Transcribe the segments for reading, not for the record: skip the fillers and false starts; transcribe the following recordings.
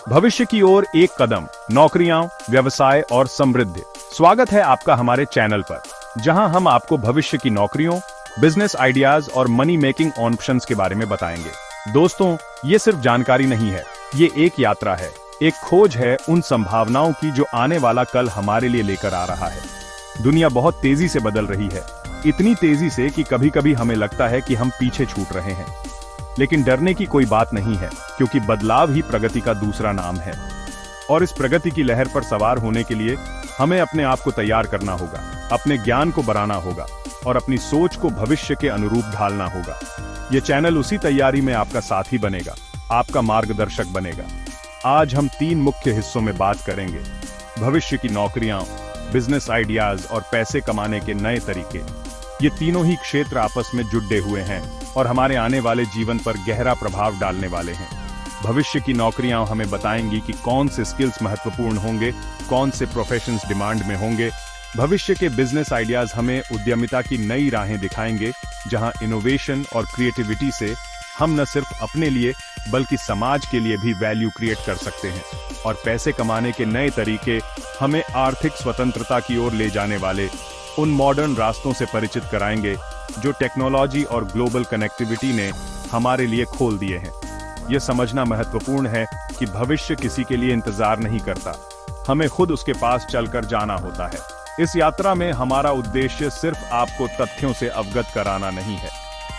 भविष्य की ओर एक कदम, नौकरियां, व्यवसाय और समृद्धि। स्वागत है आपका हमारे चैनल पर, जहां हम आपको भविष्य की नौकरियों, बिजनेस आइडियाज और मनी मेकिंग ऑप्शंस के बारे में बताएंगे। दोस्तों, ये सिर्फ जानकारी नहीं है, ये एक यात्रा है, एक खोज है उन संभावनाओं की जो आने वाला कल हमारे लिए लेकर आ रहा है। दुनिया बहुत तेजी से बदल रही है, इतनी तेजी से कि कभी कभी हमें लगता है कि हम पीछे छूट रहे हैं। लेकिन डरने की कोई बात नहीं है, क्योंकि बदलाव ही प्रगति का दूसरा नाम है। और इस प्रगति की लहर पर सवार होने के लिए हमें अपने आप को तैयार करना होगा, अपने ज्ञान को बढ़ाना होगा और अपनी सोच को भविष्य के अनुरूप ढालना होगा। ये चैनल उसी तैयारी में आपका साथी बनेगा, आपका मार्गदर्शक बनेगा। आज हम 3 मुख्य हिस्सों में बात करेंगे: भविष्य की नौकरियां, बिजनेस आइडियाज और पैसे कमाने के नए तरीके। ये तीनों ही क्षेत्र आपस में जुड़े हुए हैं और हमारे आने वाले जीवन पर गहरा प्रभाव डालने वाले हैं। भविष्य की नौकरियां हमें बताएंगी कि कौन से स्किल्स महत्वपूर्ण होंगे, कौन से प्रोफेशंस डिमांड में होंगे। भविष्य के बिजनेस आइडियाज हमें उद्यमिता की नई राहें दिखाएंगे, जहां इनोवेशन और क्रिएटिविटी से हम न सिर्फ अपने लिए बल्कि समाज के लिए भी वैल्यू क्रिएट कर सकते हैं। और पैसे कमाने के नए तरीके हमें आर्थिक स्वतंत्रता की ओर ले जाने वाले उन मॉडर्न रास्तों से परिचित कराएंगे जो टेक्नोलॉजी और ग्लोबल कनेक्टिविटी ने हमारे लिए खोल दिए हैं। यह समझना महत्वपूर्ण है कि भविष्य किसी के लिए इंतजार नहीं करता, हमें खुद उसके पास चलकर जाना होता है। इस यात्रा में हमारा उद्देश्य सिर्फ आपको तथ्यों से अवगत कराना नहीं है,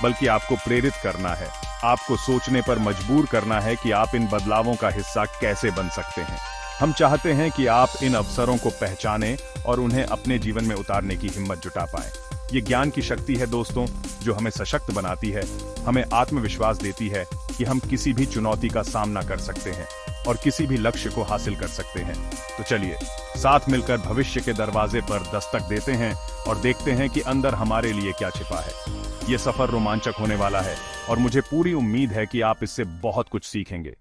बल्कि आपको प्रेरित करना है, आपको सोचने पर मजबूर करना है कि आप इन बदलावों का हिस्सा कैसे बन सकते हैं। हम चाहते हैं कि आप इन अवसरों को पहचानें और उन्हें अपने जीवन में उतारने की हिम्मत जुटा पाएं। ये ज्ञान की शक्ति है दोस्तों, जो हमें सशक्त बनाती है, हमें आत्मविश्वास देती है कि हम किसी भी चुनौती का सामना कर सकते हैं और किसी भी लक्ष्य को हासिल कर सकते हैं। तो चलिए साथ मिलकर भविष्य के दरवाजे पर दस्तक देते हैं और देखते हैं कि अंदर हमारे लिए क्या छिपा है। ये सफर रोमांचक होने वाला है और मुझे पूरी उम्मीद है कि आप इससे बहुत कुछ सीखेंगे।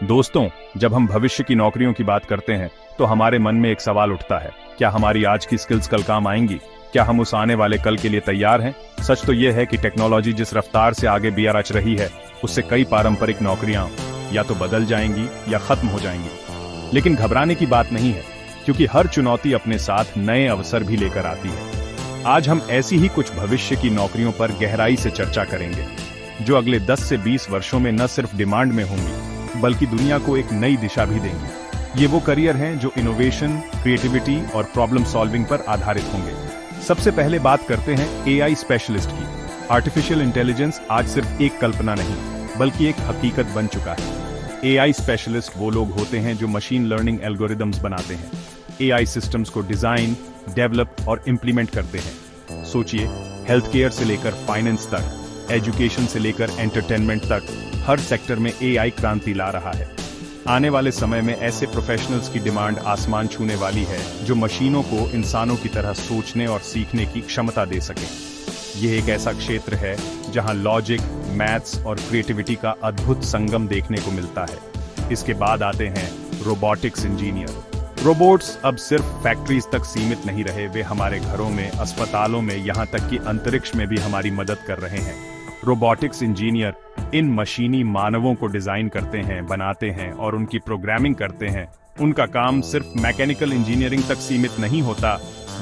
दोस्तों, जब हम भविष्य की नौकरियों की बात करते हैं तो हमारे मन में एक सवाल उठता है: क्या हमारी आज की स्किल्स कल काम आएंगी? क्या हम उस आने वाले कल के लिए तैयार हैं? सच तो यह है कि टेक्नोलॉजी जिस रफ्तार से आगे बढ़ रही है, उससे कई पारंपरिक नौकरियां या तो बदल जाएंगी या खत्म हो जाएंगी। लेकिन घबराने की बात नहीं है, क्योंकि हर चुनौती अपने साथ नए अवसर भी लेकर आती है। आज हम ऐसी ही कुछ भविष्य की नौकरियों पर गहराई से चर्चा करेंगे, जो अगले 10 से 20 वर्षों में न सिर्फ डिमांड में होंगी, बल्कि दुनिया को एक नई दिशा भी देंगी। ये वो करियर हैं जो इनोवेशन, क्रिएटिविटी और प्रॉब्लम सॉल्विंग पर आधारित होंगे। सबसे पहले बात करते हैं एआई स्पेशलिस्ट की। आर्टिफिशियल इंटेलिजेंस आज सिर्फ एक कल्पना नहीं, बल्कि एक हकीकत बन चुका है। एआई स्पेशलिस्ट वो लोग होते हैं जो मशीन लर्निंग एल्गोरिदम्स बनाते हैं, एआई सिस्टम्स को डिजाइन, डेवलप और इम्प्लीमेंट करते हैं। सोचिए, हेल्थ केयर से लेकर फाइनेंस तक, एजुकेशन से लेकर एंटरटेनमेंट तक, हर सेक्टर में एआई क्रांति ला रहा है। आने वाले समय में ऐसे प्रोफेशनल्स की डिमांड आसमान छूने वाली है, जो मशीनों को इंसानों की तरह सोचने और सीखने की क्षमता दे सके। यह एक ऐसा क्षेत्र है जहां लॉजिक, मैथ्स और क्रिएटिविटी का अद्भुत संगम देखने को मिलता है। इसके बाद आते हैं रोबोटिक्स इंजीनियर। रोबोट्स अब सिर्फ फैक्ट्रीज तक सीमित नहीं रहे, वे हमारे घरों में, अस्पतालों में, यहाँ तक कि अंतरिक्ष में भी हमारी मदद कर रहे हैं। रोबोटिक्स इंजीनियर इन मशीनी मानवों को डिजाइन करते हैं, बनाते हैं और उनकी प्रोग्रामिंग करते हैं। उनका काम सिर्फ मैकेनिकल इंजीनियरिंग तक सीमित नहीं होता,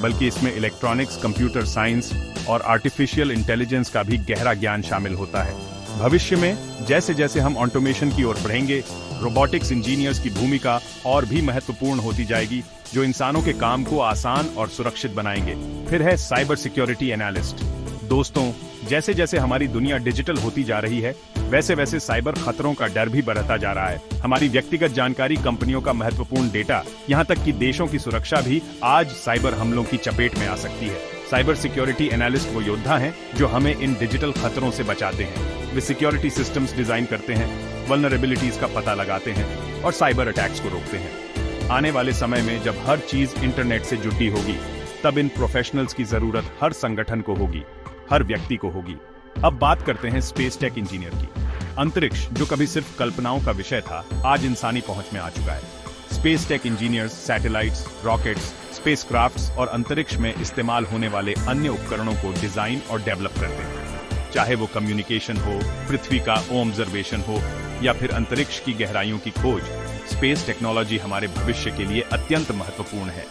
बल्कि इसमें इलेक्ट्रॉनिक्स, कंप्यूटर साइंस और आर्टिफिशियल इंटेलिजेंस का भी गहरा ज्ञान शामिल होता है। भविष्य में जैसे जैसे हम ऑटोमेशन की ओर बढ़ेंगे, रोबोटिक्स इंजीनियर्स की भूमिका और भी महत्वपूर्ण होती जाएगी, जो इंसानों के काम को आसान और सुरक्षित बनाएंगे। फिर है साइबर सिक्योरिटी एनालिस्ट। दोस्तों, जैसे जैसे हमारी दुनिया डिजिटल होती जा रही है, वैसे वैसे साइबर खतरों का डर भी बढ़ता जा रहा है। हमारी व्यक्तिगत जानकारी, कंपनियों का महत्वपूर्ण डेटा, यहाँ तक कि देशों की सुरक्षा भी आज साइबर हमलों की चपेट में आ सकती है। साइबर सिक्योरिटी एनालिस्ट वो योद्धा हैं जो हमें इन डिजिटल खतरों से बचाते हैं। वे सिक्योरिटी सिस्टम्स डिजाइन करते हैं, वल्नरेबिलिटीज का पता लगाते हैं और साइबर अटैक्स को रोकते हैं। आने वाले समय में जब हर चीज इंटरनेट से जुड़ी होगी, तब इन प्रोफेशनल्स की जरूरत हर संगठन को होगी, हर व्यक्ति को होगी। अब बात करते हैं स्पेस टेक इंजीनियर की। अंतरिक्ष, जो कभी सिर्फ कल्पनाओं का विषय था, आज इंसानी पहुंच में आ चुका है। Space tech engineers satellites, rockets, spacecrafts और अंतरिक्ष में इस्तेमाल होने वाले अन्य उपकरणों को डिजाइन और डेवलप करते हैं। चाहे वो कम्युनिकेशन हो, पृथ्वी का ऑब्जर्वेशन हो या फिर अंतरिक्ष की गहराइयों की खोज। स्पेस टेक्नोलॉजी हमारे भविष्य के लिए अत्यंत महत्वपूर्ण है।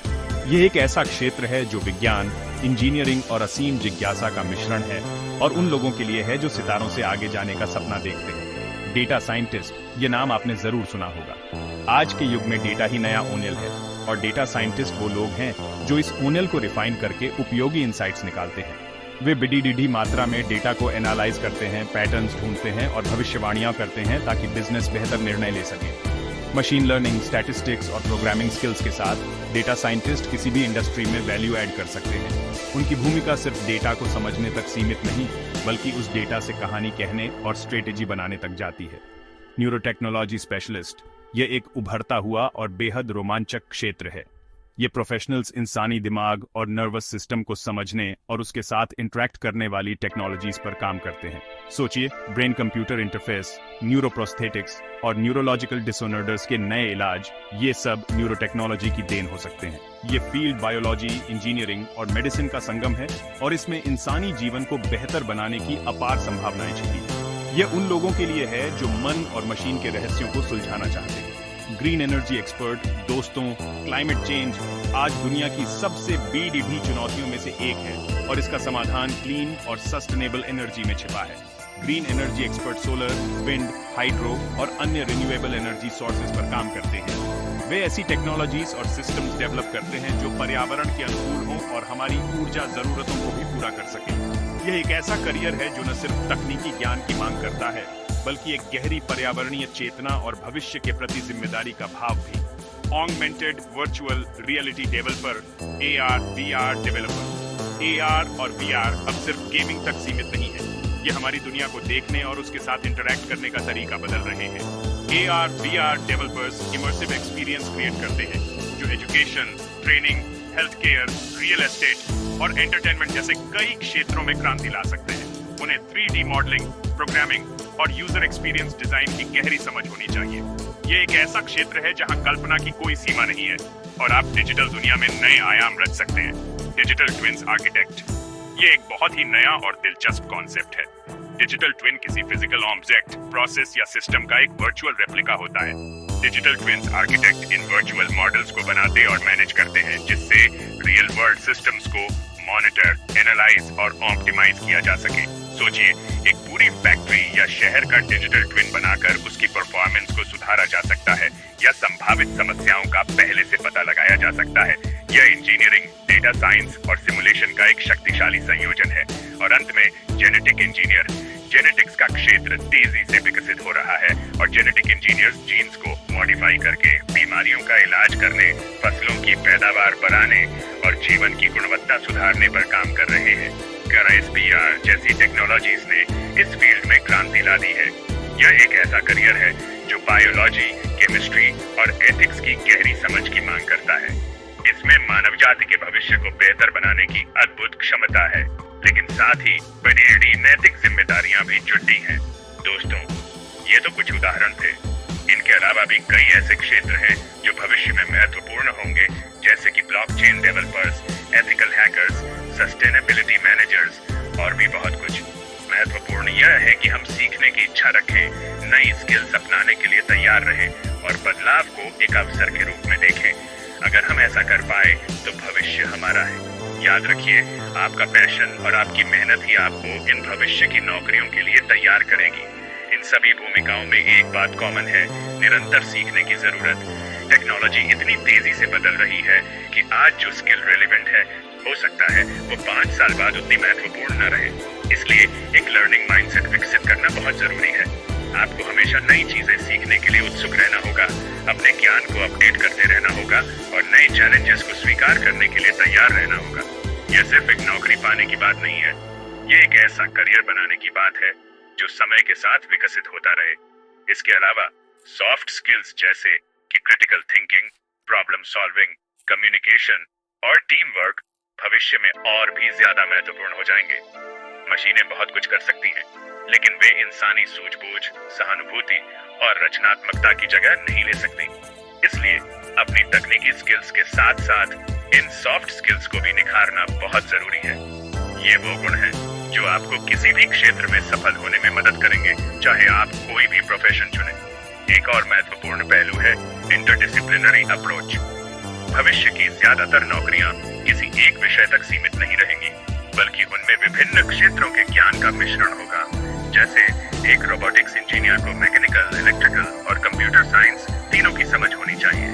यह एक ऐसा क्षेत्र है जो विज्ञान, इंजीनियरिंग और असीम जिज्ञासा का मिश्रण है और उन लोगों के लिए है जो सितारों से आगे जाने का सपना देखते हैं। डेटा साइंटिस्ट, ये नाम आपने जरूर सुना होगा। आज के युग में डेटा ही नया ओनेल है और डेटा साइंटिस्ट वो लोग हैं जो इस ओनेल को रिफाइन करके उपयोगी इंसाइट्स निकालते हैं। वे बड़ी मात्रा में डेटा को एनालाइज करते हैं, पैटर्न्स ढूंढते हैं और भविष्यवाणियां करते हैं ताकि बिजनेस बेहतर निर्णय ले सके। मशीन लर्निंग, स्टैटिस्टिक्स और प्रोग्रामिंग स्किल्स के साथ डेटा साइंटिस्ट किसी भी इंडस्ट्री में वैल्यू ऐड कर सकते हैं। उनकी भूमिका सिर्फ डेटा को समझने तक सीमित नहीं, बल्कि उस डेटा से कहानी कहने और स्ट्रेटेजी बनाने तक जाती है। न्यूरोटेक्नोलॉजी स्पेशलिस्ट, ये एक उभरता हुआ और बेहद रोमांचक क्षेत्र है। ये प्रोफेशनल्स इंसानी दिमाग और नर्वस सिस्टम को समझने और उसके साथ इंटरेक्ट करने वाली टेक्नोलॉजीज पर काम करते हैं। सोचिए, ब्रेन कंप्यूटर इंटरफेस, न्यूरोप्रोस्थेटिक्स और न्यूरोलॉजिकल डिसऑर्डर्स के नए इलाज, ये सब न्यूरोटेक्नोलॉजी की देन हो सकते हैं। ये फील्ड बायोलॉजी, इंजीनियरिंग और मेडिसिन का संगम है और इसमें इंसानी जीवन को बेहतर बनाने की अपार संभावनाएं छिपी हैं। ये उन लोगों के लिए है जो मन और मशीन के रहस्यों को सुलझाना चाहते हैं। ग्रीन एनर्जी एक्सपर्ट दोस्तों, क्लाइमेट चेंज आज दुनिया की सबसे बड़ी चुनौतियों में से एक है और इसका समाधान क्लीन और सस्टेनेबल एनर्जी में छिपा है। Green energy expert solar, wind, hydro और अन्य रिन्यूएबल एनर्जी सोर्सेज पर काम करते हैं। वे ऐसी टेक्नोलॉजीज और सिस्टम्स डेवलप करते हैं जो पर्यावरण के अनुकूल हों और हमारी ऊर्जा जरूरतों को भी पूरा कर सकें। यह एक ऐसा करियर है जो न सिर्फ तकनीकी ज्ञान की मांग करता है, बल्कि एक गहरी पर्यावरणीय चेतना और भविष्य के प्रति जिम्मेदारी का भाव भी। Augmented virtual reality developer, AR, VR developer. AR और VR अब सिर्फ गेमिंग तक सीमित नहीं है, ये हमारी दुनिया को देखने और उसके साथ इंटरैक्ट करने का तरीका बदल रहे हैं। AR, VR developers immersive experience create करते हैं जो education, training, health care, real estate और एंटरटेनमेंट जैसे कई क्षेत्रों में क्रांति ला सकते हैं। उन्हें 3D मॉडलिंग, प्रोग्रामिंग और यूजर एक्सपीरियंस डिजाइन की गहरी समझ होनी चाहिए। ये एक ऐसा क्षेत्र है जहां कल्पना की कोई सीमा नहीं है और आप डिजिटल दुनिया में नए आयाम रच सकते हैं। डिजिटल ट्विन्स आर्किटेक्ट, ये एक बहुत ही नया और दिलचस्प कॉन्सेप्ट है। डिजिटल ट्विन किसी फिजिकल ऑब्जेक्ट, प्रोसेस या सिस्टम का एक वर्चुअल रेप्लिका होता है। डिजिटल ट्विन्स आर्किटेक्ट इन वर्चुअल मॉडल्स को बनाते और मैनेज करते हैं जिससे रियल वर्ल्ड सिस्टम्स को मॉनिटर, एनालाइज और ऑप्टिमाइज किया जा सके। सोचिए, एक पूरी फैक्ट्री या शहर का डिजिटल ट्विन बनाकर उसकी परफॉर्मेंस को सुधारा जा सकता है या संभावित समस्याओं का पहले से पता लगाया जा सकता है। यह इंजीनियरिंग, डेटा साइंस और सिमुलेशन का एक शक्तिशाली संयोजन है। और अंत में जेनेटिक इंजीनियर, जेनेटिक्स का क्षेत्र तेजी से विकसित हो रहा है और जेनेटिक इंजीनियर्स जीन्स को मॉडिफाई करके बीमारियों का इलाज करने, फसलों की पैदावार बढ़ाने और जीवन की गुणवत्ता सुधारने पर काम कर रहे हैं। GRISPR जैसी टेक्नोलॉजीज ने इस फील्ड में क्रांति ला दी है। यह एक ऐसा करियर है जो बायोलॉजी, केमिस्ट्री और एथिक्स की गहरी समझ की मांग करता है। इसमें मानव जाति के भविष्य को बेहतर बनाने की अद्भुत क्षमता है, लेकिन साथ ही बड़ी नैतिक जिम्मेदारियां भी जुड़ी हैं। दोस्तों, ये तो कुछ उदाहरण थे। इनके अलावा भी कई ऐसे क्षेत्र हैं जो भविष्य में महत्वपूर्ण होंगे, जैसे कि blockchain developers, ethical hackers, sustainability managers और भी बहुत कुछ। महत्वपूर्ण यह है कि हम सीखने की इच्छा रखें, नई स्किल्स अपनाने के लिए तैयार रहें और बदलाव को एक अवसर के रूप में देखें। अगर हम ऐसा कर पाए तो भविष्य हमारा है। याद रखिए, आपका पैशन और आपकी मेहनत ही आपको इन भविष्य की नौकरियों के लिए तैयार करेगी। इन सभी भूमिकाओं में एक बात कॉमन है, निरंतर सीखने की जरूरत। टेक्नोलॉजी इतनी तेजी से बदल रही है कि आज जो स्किल रेलेवेंट है, हो सकता है वो 5 साल बाद उतनी महत्वपूर्ण न रहे। इसलिए एक लर्निंग माइंडसेट विकसित करना बहुत जरूरी है। आपको हमेशा नई चीजें सीखने के लिए उत्सुक रहना होगा, अपने ज्ञान को अपडेट करते रहना होगा और नए चैलेंजेस को स्वीकार करने के लिए तैयार रहना होगा। यह सिर्फ एक नौकरी पाने की बात नहीं है, यह एक ऐसा करियर बनाने की बात है जो समय के साथ विकसित होता रहे। इसके अलावा सॉफ्ट स्किल्स जैसे कि critical thinking, problem solving, communication और टीम वर्क भविष्य में और भी ज्यादा महत्वपूर्ण हो जाएंगे। मशीनें बहुत कुछ कर सकती हैं, लेकिन वे इंसानी सूझबूझ, सहानुभूति और रचनात्मकता की जगह नहीं ले सकती। इसलिए अपनी तकनीकी स्किल्स के साथ साथ इन सॉफ्ट स्किल्स को भी निखारना बहुत जरूरी है। ये वो गुण हैं जो आपको किसी भी क्षेत्र में सफल होने में मदद करेंगे, चाहे आप कोई भी प्रोफेशन चुनें। एक और महत्वपूर्ण पहलू है इंटरडिसिप्लिनरी अप्रोच। भविष्य की ज्यादातर नौकरियां किसी एक विषय तक सीमित नहीं रहेंगी, बल्कि उनमें विभिन्न क्षेत्रों के ज्ञान का मिश्रण होगा। जैसे एक रोबोटिक्स इंजीनियर को मैकेनिकल, इलेक्ट्रिकल और कंप्यूटर साइंस तीनों की समझ होनी चाहिए।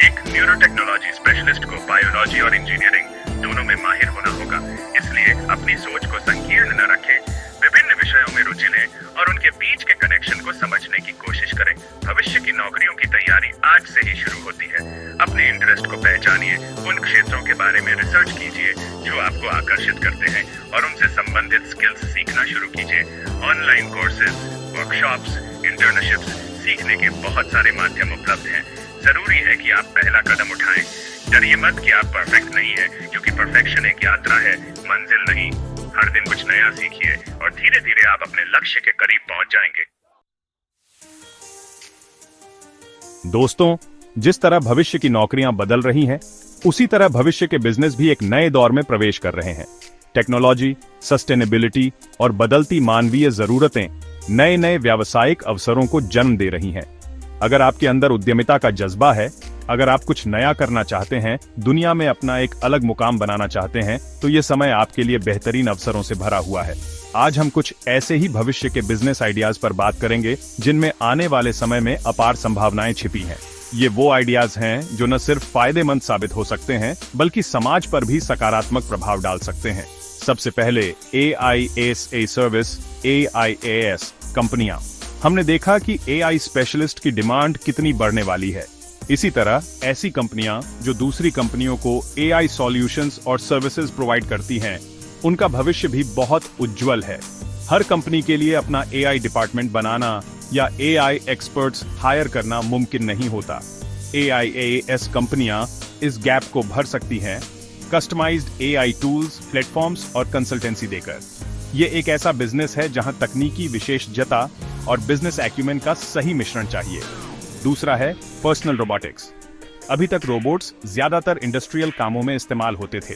एक न्यूरोटेक्नोलॉजी स्पेशलिस्ट को बायोलॉजी और इंजीनियरिंग दोनों में माहिर होना होगा। इसलिए अपनी सोच को संकीर्ण न रखें, विभिन्न विषयों में रुचि लें और उनके बीच के कनेक्शन को समझने की कोशिश करें। भविष्य की नौकरियों की तैयारी आज से ही शुरू होती है। अपने इंटरेस्ट को पहचानिए, उन क्षेत्रों के बारे में रिसर्च कीजिए जो आपको आकर्षित करते हैं और उनसे संबंधित स्किल्स सीखना शुरू कीजिए। ऑनलाइन कोर्सेज, वर्कशॉप्स, इंटर्नशिप्स सीखने के बहुत सारे माध्यम उपलब्ध हैं। जरूरी है कि आप पहला कदम उठाएं। डरिए मत कि आप परफेक्ट नहीं है, क्योंकि परफेक्शन एक यात्रा है, मंजिल नहीं। हर दिन कुछ नया सीखिए और धीरे धीरे आप अपने लक्ष्य के करीब पहुंच जाएंगे। दोस्तों, जिस तरह भविष्य की नौकरियां बदल रही हैं, उसी तरह भविष्य के बिजनेस भी एक नए दौर में प्रवेश कर रहे हैं। टेक्नोलॉजी, सस्टेनेबिलिटी और बदलती मानवीय जरूरतें नए नए व्यावसायिक अवसरों को जन्म दे रही हैं। अगर आपके अंदर उद्यमिता का जज्बा है, अगर आप कुछ नया करना चाहते हैं, दुनिया में अपना एक अलग मुकाम बनाना चाहते हैं, तो ये समय आपके लिए बेहतरीन अवसरों से भरा हुआ है। आज हम कुछ ऐसे ही भविष्य के बिजनेस आइडियाज पर बात करेंगे जिनमें आने वाले समय में अपार संभावनाएं छिपी हैं। ये वो आइडियाज हैं जो न सिर्फ फायदेमंद साबित हो सकते हैं, बल्कि समाज पर भी सकारात्मक प्रभाव डाल सकते हैं। सबसे पहले AIaaS सर्विस, AIaaS कंपनियां। हमने देखा कि AI स्पेशलिस्ट की डिमांड कितनी बढ़ने वाली है। इसी तरह ऐसी कंपनियां जो दूसरी कंपनियों को AI सॉल्यूशंस और सर्विसेज प्रोवाइड करती हैं, उनका भविष्य भी बहुत उज्जवल है। हर कंपनी के लिए अपना AI डिपार्टमेंट बनाना या AI एक्सपर्ट्स हायर करना मुमकिन नहीं होता। AIaaS कंपनियां इस गैप को भर सकती हैं, कस्टमाइज्ड AI टूल्स, प्लेटफॉर्म्स और कंसल्टेंसी देकर। ये एक ऐसा बिजनेस है जहां तकनीकी विशेषज्ञता और बिजनेस एक्यूमेन का सही मिश्रण चाहिए। दूसरा है पर्सनल रोबोटिक्स। अभी तक रोबोट्स ज्यादातर इंडस्ट्रियल कामों में इस्तेमाल होते थे,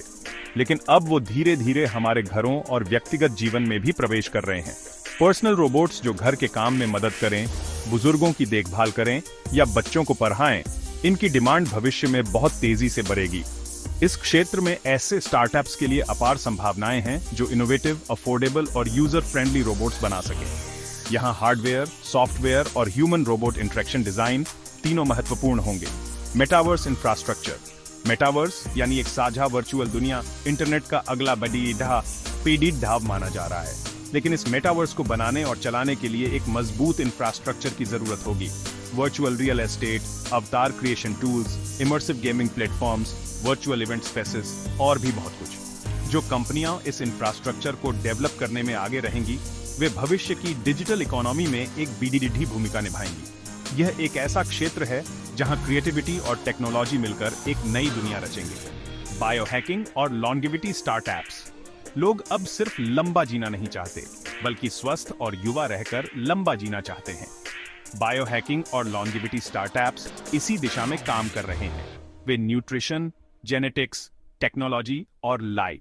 लेकिन अब वो धीरे धीरे हमारे घरों और व्यक्तिगत जीवन में भी प्रवेश कर रहे हैं। पर्सनल रोबोट्स जो घर के काम में मदद करें, बुजुर्गों की देखभाल करें या बच्चों को पढ़ाएं, इनकी डिमांड भविष्य में बहुत तेजी से बढ़ेगी। इस क्षेत्र में ऐसे स्टार्टअप्स के लिए अपार संभावनाएं हैं जो इनोवेटिव, अफोर्डेबल और यूजर फ्रेंडली रोबोट्स बना सके। यहाँ हार्डवेयर, सॉफ्टवेयर और ह्यूमन रोबोट इंटरेक्शन डिजाइन तीनों महत्वपूर्ण होंगे। Metaverse infrastructure. मेटावर्स यानी एक साझा वर्चुअल दुनिया इंटरनेट का अगला बड़ी ढाब माना जा रहा है, लेकिन इस मेटावर्स को बनाने और चलाने के लिए एक मजबूत इंफ्रास्ट्रक्चर की जरूरत होगी। वर्चुअल रियल एस्टेट, अवतार creation tools, immersive gaming platforms, virtual event spaces और भी बहुत कुछ। जो कंपनियां इस इंफ्रास्ट्रक्चर को डेवलप करने में आगे रहेंगी, वे भविष्य की डिजिटल इकोनॉमी में एक बीडीडी भूमिका निभाएंगी। यह एक ऐसा क्षेत्र है जहां क्रिएटिविटी और टेक्नोलॉजी मिलकर एक नई दुनिया रचेंगे। बायोहैकिंग और लॉन्गेविटी स्टार्टअप्स। लोग अब सिर्फ लंबा जीना नहीं चाहते, बल्कि स्वस्थ और युवा रहकर लंबा जीना चाहते हैं। बायोहैकिंग और लॉन्गेविटी स्टार्टअप्स इसी दिशा में काम कर रहे हैं। वे न्यूट्रिशन, जेनेटिक्स, टेक्नोलॉजी और लाइफ।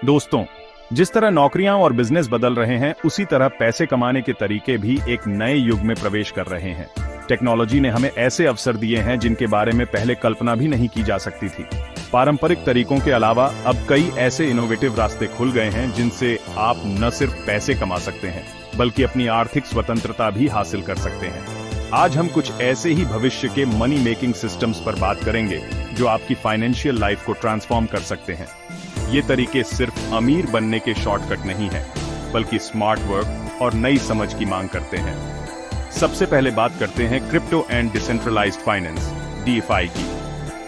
दोस्तों, जिस तरह नौकरियां और बिजनेस बदल रहे हैं, उसी तरह पैसे कमाने के तरीके भी एक नए युग में प्रवेश कर रहे हैं। टेक्नोलॉजी ने हमें ऐसे अवसर दिए हैं जिनके बारे में पहले कल्पना भी नहीं की जा सकती थी। पारंपरिक तरीकों के अलावा अब कई ऐसे इनोवेटिव रास्ते खुल गए हैं जिनसे आप न सिर्फ पैसे कमा सकते हैं, बल्कि अपनी आर्थिक स्वतंत्रता भी हासिल कर सकते हैं। आज हम कुछ ऐसे ही भविष्य के मनी मेकिंग सिस्टम्स पर बात करेंगे जो आपकी फाइनेंशियल लाइफ को ट्रांसफॉर्म कर सकते हैं। ये तरीके सिर्फ अमीर बनने के शॉर्टकट नहीं हैं, बल्कि स्मार्ट वर्क और नई समझ की मांग करते हैं। सबसे पहले बात करते हैं crypto and decentralised finance, DeFi की।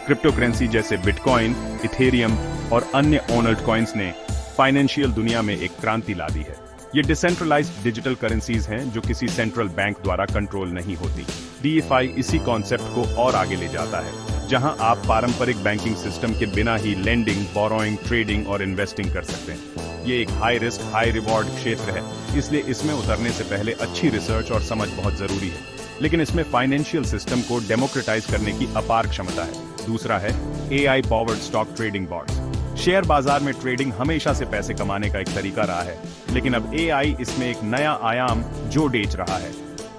क्रिप्टो करेंसी जैसे बिटकॉइन, इथेरियम और अन्य ओनल्ड कॉइन्स ने फाइनेंशियल दुनिया में एक क्रांति ला दी है। ये डिसेंट्रलाइज्ड डिजिटल करेंसीज हैं जो किसी सेंट्रल बैंक द्वारा कंट्रोल नहीं होती। DeFi इसी कॉन्सेप्ट को और आगे ले जाता है, जहां आप पारंपरिक बैंकिंग सिस्टम के बिना ही लेंडिंग, बोरोइंग, ट्रेडिंग और इन्वेस्टिंग कर सकते हैं। ये एक हाई रिस्क, हाई रिवॉर्ड क्षेत्र है, इसलिए इसमें उतरने से पहले अच्छी रिसर्च और समझ बहुत जरूरी है। लेकिन इसमें फाइनेंशियल सिस्टम को डेमोक्रेटाइज करने की अपार क्षमता है। दूसरा है AI powered stock trading bots. Share बाजार में ट्रेडिंग हमेशा से पैसे कमाने का एक तरीका रहा है, लेकिन अब एआई इसमें एक नया आयाम जोड़ रहा है।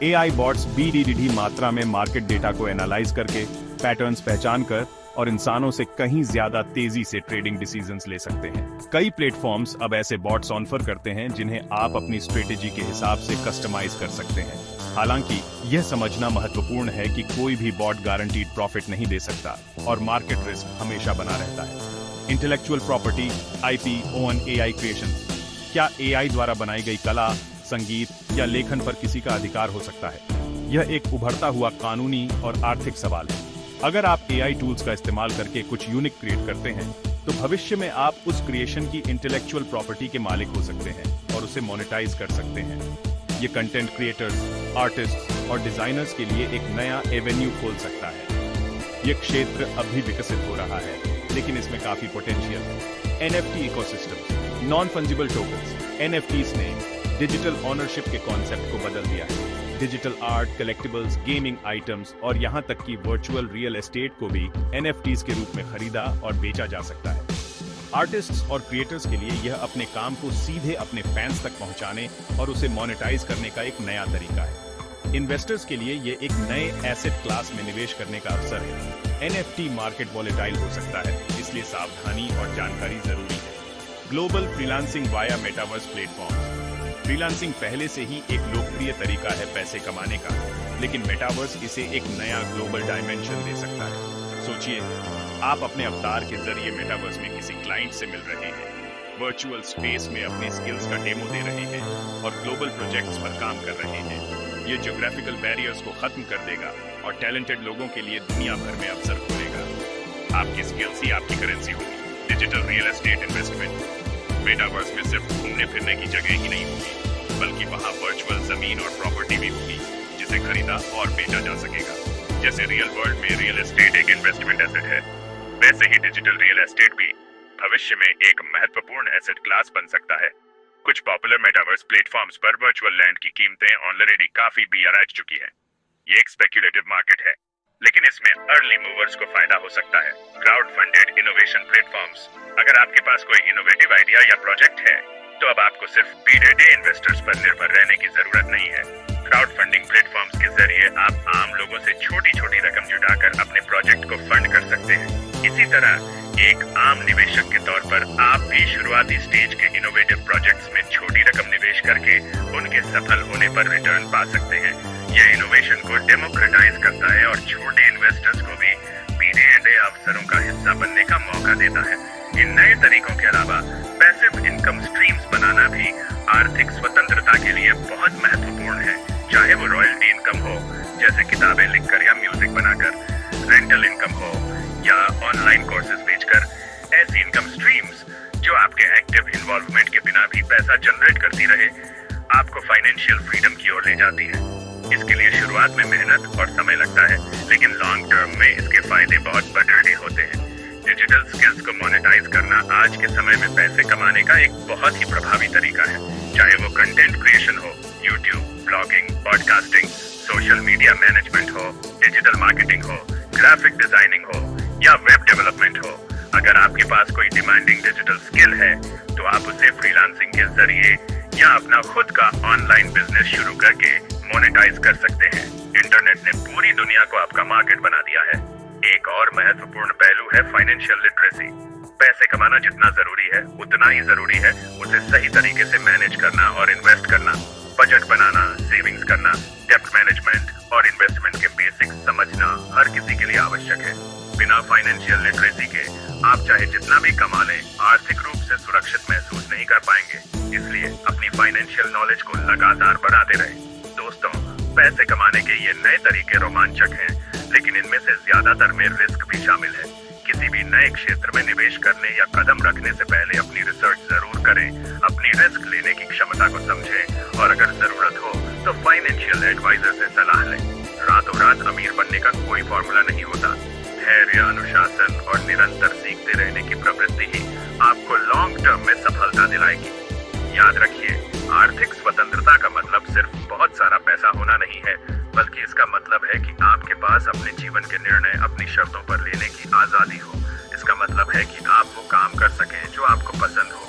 एआई बॉट्स BDD मात्रा में मार्केट डेटा को एनालाइज करके पैटर्न्स पहचान कर और इंसानों से कहीं ज्यादा तेजी से ट्रेडिंग डिसीजंस ले सकते हैं। कई प्लेटफॉर्म्स अब ऐसे बॉट्स ऑफर करते हैं जिन्हें आप अपनी स्ट्रेटेजी के हिसाब से कस्टमाइज कर सकते हैं। हालांकि यह समझना महत्वपूर्ण है कि कोई भी बॉट गारंटीड प्रॉफिट नहीं दे सकता और मार्केट रिस्क हमेशा बना रहता है। Intellectual property IP on AI creation. क्या AI द्वारा बनाई गई कला, संगीत या लेखन पर किसी का अधिकार हो सकता है? यह एक उभरता हुआ कानूनी और आर्थिक सवाल है। अगर आप AI टूल्स का इस्तेमाल करके कुछ यूनिक क्रिएट करते हैं, तो भविष्य में आप उस क्रिएशन की इंटेलेक्चुअल प्रॉपर्टी के मालिक हो सकते हैं और उसे मोनेटाइज कर सकते हैं। ये कंटेंट क्रिएटर्स, आर्टिस्ट्स और डिजाइनर्स के लिए एक नया एवेन्यू खोल सकता है। ये क्षेत्र अभी विकसित हो रहा है, लेकिन इसमें काफी पोटेंशियल है। NFT ecosystem, non fungible tokens, NFTs ने डिजिटल ऑनरशिप के कॉन्सेप्ट को बदल दिया है। Digital art, collectibles, gaming items और यहां तक कि वर्चुअल रियल एस्टेट को भी NFTs के रूप में खरीदा और बेचा जा सकता है। आर्टिस्ट्स और क्रिएटर्स के लिए यह अपने काम को सीधे अपने फैंस तक पहुंचाने और उसे मोनेटाइज करने का एक नया तरीका है। इन्वेस्टर्स के लिए यह एक नए एसेट क्लास में निवेश करने का अवसर है। NFT मार्केट वॉलेटाइल हो सकता है, इसलिए सावधानी और जानकारी जरूरी है। Global freelancing via metaverse platform. Freelancing पहले से ही एक लोकप्रिय तरीका है पैसे कमाने का, लेकिन मेटावर्स इसे एक नया ग्लोबल डायमेंशन दे सकता है। सोचिए, आप अपने अवतार के जरिए मेटावर्स में किसी क्लाइंट से मिल रहे हैं, वर्चुअल स्पेस में अपने स्किल्स का डेमो दे रहे हैं और ग्लोबल प्रोजेक्ट्स पर काम कर रहे हैं। ये ज्योग्राफिकल बैरियर्स को खत्म कर देगा और टैलेंटेड लोगों के लिए दुनिया भर में अवसर खोलेगा। आपकी स्किल्स ही आपकी करेंसी होगी। Digital real estate investment. Metaverse में सिर्फ घूमने फिरने की जगह ही नहीं होगी, बल्कि वहाँ वर्चुअल जमीन और प्रॉपर्टी भी होगी जिसे खरीदा और बेचा जा सकेगा। जैसे रियल वर्ल्ड में रियल एस्टेट एक इन्वेस्टमेंट एसेट है, वैसे ही डिजिटल रियल एस्टेट भी भविष्य में एक महत्वपूर्ण एसेट क्लास बन सकता है। कुछ पॉपुलर मेटावर्स प्लेटफॉर्म्स पर वर्चुअल लैंड की कीमतें ऑलरेडी काफी BRI चुकी हैं। ये एक स्पेक्युलेटिव मार्केट है, लेकिन इसमें अर्ली मूवर्स को फायदा हो सकता है। Crowd funded innovation platforms. अगर आपके पास कोई इनोवेटिव आइडिया या प्रोजेक्ट है, तो अब आपको सिर्फ BDD इन्वेस्टर्स पर निर्भर रहने की जरूरत नहीं है। क्राउड फंडिंग प्लेटफॉर्म्स के जरिए आप आम लोगों से छोटी छोटी रकम जुटाकर अपने प्रोजेक्ट को फंड कर सकते हैं। इसी तरह एक आम निवेशक के तौर पर आप भी शुरुआती स्टेज के इनोवेटिव प्रोजेक्ट्स में छोटी रकम निवेश करके उनके सफल होने पर रिटर्न पा सकते हैं। यह इनोवेशन को डेमोक्रेटाइज करता है और छोटे इन्वेस्टर्स को भी BDD अवसरों का हिस्सा बनने का मौका देता है। इन नए तरीकों के अलावा पैसिव इनकम स्ट्रीम्स बनाना भी आर्थिक स्वतंत्रता के लिए बहुत महत्वपूर्ण है। चाहे वो रॉयल्टी इनकम हो, जैसे किताबें लिखकर या म्यूजिक बनाकर, रेंटल इनकम हो या ऑनलाइन कोर्सेज बेचकर, ऐसी इनकम स्ट्रीम्स जो आपके एक्टिव इन्वॉल्वमेंट के बिना भी पैसा जनरेट करती रहे, आपको फाइनेंशियल फ्रीडम की ओर ले जाती है। इसके लिए शुरुआत में मेहनत और समय लगता है, लेकिन लॉन्ग टर्म में इसके फायदे बहुत बड़े होते हैं। डिजिटल स्किल्स को मोनेटाइज करना आज के समय में पैसे कमाने का एक बहुत ही प्रभावी तरीका है। चाहे वो कंटेंट क्रिएशन हो, YouTube, blogging, podcasting, social media management हो, डिजिटल मार्केटिंग हो, ग्राफिक डिजाइनिंग हो या वेब डेवलपमेंट हो। अगर आपके पास कोई डिमांडिंग डिजिटल स्किल है, तो आप उसे फ्रीलांसिंग के जरिए या अपना खुद का ऑनलाइन बिजनेस शुरू करके मोनेटाइज कर सकते हैं। इंटरनेट ने पूरी दुनिया को आपका मार्केट बना दिया है। एक और महत्वपूर्ण पहलू है फाइनेंशियल लिटरेसी। पैसे कमाना जितना जरूरी है, उतना ही जरूरी है उसे सही तरीके से मैनेज करना और इन्वेस्ट करना। बजट बनाना, सेविंग्स करना, डेब्ट मैनेजमेंट और इन्वेस्टमेंट के बेसिक्स समझना हर किसी के लिए आवश्यक है। बिना फाइनेंशियल लिटरेसी के आप चाहे जितना भी कमा लें, आर्थिक रूप से सुरक्षित महसूस नहीं कर पाएंगे। इसलिए अपनी फाइनेंशियल नॉलेज को लगातार बढ़ाते रहें। दोस्तों, पैसे कमाने के ये नए तरीके रोमांचक हैं, लेकिन इनमें से ज्यादातर में रिस्क भी शामिल है। किसी भी नए क्षेत्र में निवेश करने या कदम रखने से पहले अपनी रिसर्च जरूर करें, अपनी रिस्क लेने की क्षमता को समझें और अगर जरूरत हो तो फाइनेंशियल एडवाइजर से सलाह लें। रातों रात अमीर बनने का कोई फॉर्मूला नहीं होता। धैर्य, अनुशासन और निरंतर सीखते रहने की प्रवृत्ति ही आपको लॉन्ग टर्म में सफलता दिलाएगी। याद रखिए, आर्थिक स्वतंत्रता का मतलब सिर्फ बहुत सारा पैसा होना नहीं है, बल्कि इसका मतलब है कि आपके पास अपने जीवन के निर्णय अपनी शर्तों पर लेने की आजादी हो। इसका मतलब है कि आप वो काम कर सकें जो आपको पसंद हो,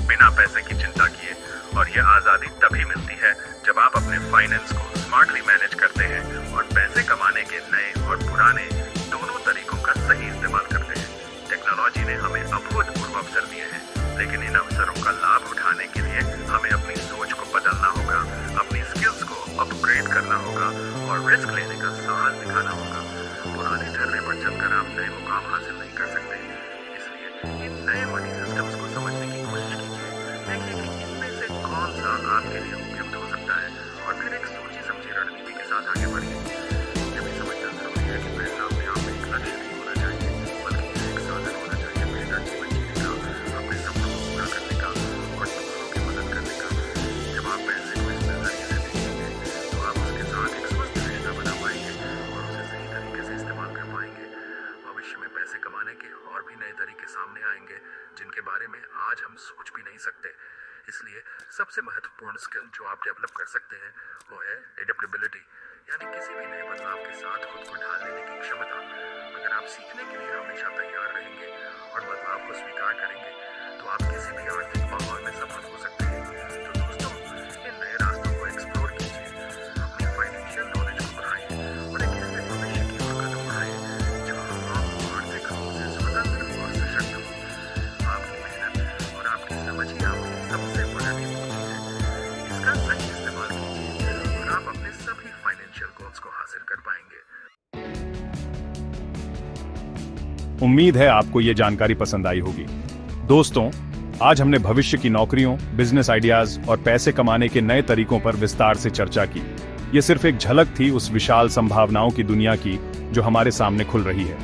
बिना पैसे की चिंता किए। और ये आज़ादी तभी मिलती है जब आप अपने फाइनेंस को स्मार्टली मैनेज करते हैं और पैसे कमाने के नए और पुराने दोनों तरीकों का सही इस्तेमाल करते हैं। टेक्नोलॉजी ने हमें अभूतपूर्व अवसर दिए हैं, लेकिन इन अवसरों का लाभ उठाने के लिए हमें अपनी सोच को बदलना होगा, अपनी स्किल्स को अपग्रेड करना होगा और रिस्क लेने का साहस दिखाना होगा। पुराने झरने पर चलकर आप नए मुकाम हासिल नहीं कर सकते, इसलिए इन नए मनी सिस्टम्स को समझने की कोशिश कीजिए। देखिए कि इनमें से कौन सा आपके लिए उपयुक्त हो सकता है और फिर एक सोची समझी रणनीति के साथ आगे बढ़िए। ये भी समझना जरूरी है कि पैसा अपने आप में एक लक्ष्य नहीं होना चाहिए, बल्कि ये एक साधन होना चाहिए बेहतर जीवन जीने का, अपने सपनों को पूरा करने का और दूसरों की मदद करने का। जब आप पैसे को इस नजरिए से देखेंगे तो आप उसके साथ एक स्वस्थ रिश्ता बना पाएंगे और उसे सही तरीके से इस्तेमाल कर पाएंगे। भविष्य में पैसे कमाने के और भी नए तरीके सामने आएंगे जिनके बारे में आज हम सोच भी नहीं सकते। इसलिए सबसे महत्वपूर्ण स्किल जो आप डेवलप कर सकते हैं वो है एडेप्टेबिलिटी, यानी किसी भी नए बदलाव के साथ खुद को ढाल लेने की क्षमता। अगर आप सीखने के लिए हमेशा तैयार रहेंगे और बदलाव को स्वीकार करेंगे तो आप किसी भी आर्थिक माहौल में सफल हो सकते हैं। तो दोस्तों, इन नए रास्तों को एक्सप्लोर कीजिए, अपनी फाइनेंशियल नॉलेज को बढ़ाइए और एक ऐसे भविष्य की ओर कदम बढ़ाइए जहाँ आप आर्थिक रूप से स्वतंत्र और सशक्त हो। आपकी मेहनत और आपकी समझ ही आपकी सबसे बड़ी पूंजी है। इसका सही इस्तेमाल कीजिए और आप अपने सभी फाइनेंशियल गोल्स को हासिल कर पाएंगे। उम्मीद है आपको ये जानकारी पसंद आई होगी। दोस्तों, आज हमने भविष्य की नौकरियों, बिजनेस आइडियाज और पैसे कमाने के नए तरीकों पर विस्तार से चर्चा की। ये सिर्फ एक झलक थी उस विशाल संभावनाओं की दुनिया की जो हमारे सामने खुल रही है।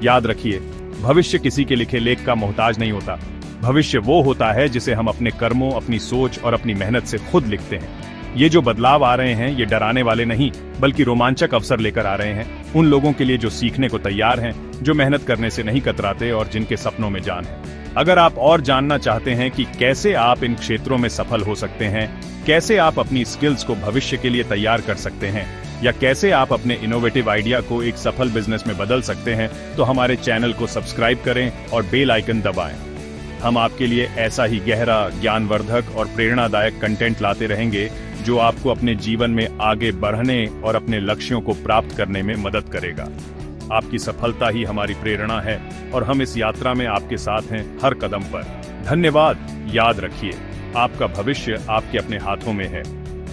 याद रखिए, भविष्य किसी के लिखे लेख का मोहताज नहीं होता। भविष्य वो होता है जिसे हम अपने कर्मों, अपनी सोच और अपनी मेहनत से खुद लिखते हैं। ये जो बदलाव आ रहे हैं ये डराने वाले नहीं, बल्कि रोमांचक अवसर लेकर आ रहे हैं उन लोगों के लिए जो सीखने को तैयार हैं, जो मेहनत करने से नहीं कतराते और जिनके सपनों में जान है। अगर आप और जानना चाहते हैं कि कैसे आप इन क्षेत्रों में सफल हो सकते हैं, कैसे आप अपनी स्किल्स को भविष्य के लिए तैयार कर सकते हैं, या कैसे आप अपने इनोवेटिव आइडिया को एक सफल बिजनेस में बदल सकते हैं, तो हमारे चैनल को सब्सक्राइब करें और बेल आइकन दबाएं। हम आपके लिए ऐसा ही गहरा, ज्ञानवर्धक और प्रेरणादायक कंटेंट लाते रहेंगे जो आपको अपने जीवन में आगे बढ़ने और अपने लक्ष्यों को प्राप्त करने में मदद करेगा। आपकी सफलता ही हमारी प्रेरणा है और हम इस यात्रा में आपके साथ हैं हर कदम पर। धन्यवाद। याद रखिए, आपका भविष्य आपके अपने हाथों में है।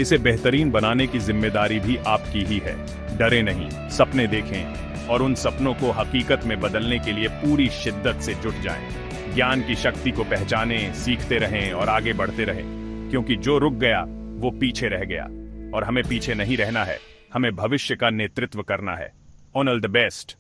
इसे बेहतरीन बनाने की जिम्मेदारी भी आपकी ही है। डरे नहीं, सपने देखें और उन सपनों को हकीकत में बदलने के लिए पूरी शिद्दत से जुट जाएं। ज्ञान की शक्ति को पहचानें, सीखते रहें और आगे बढ़ते रहें, क्योंकि जो रुक गया वो पीछे रह गया और हमें पीछे नहीं रहना है, हमें भविष्य का नेतृत्व करना है। All the best.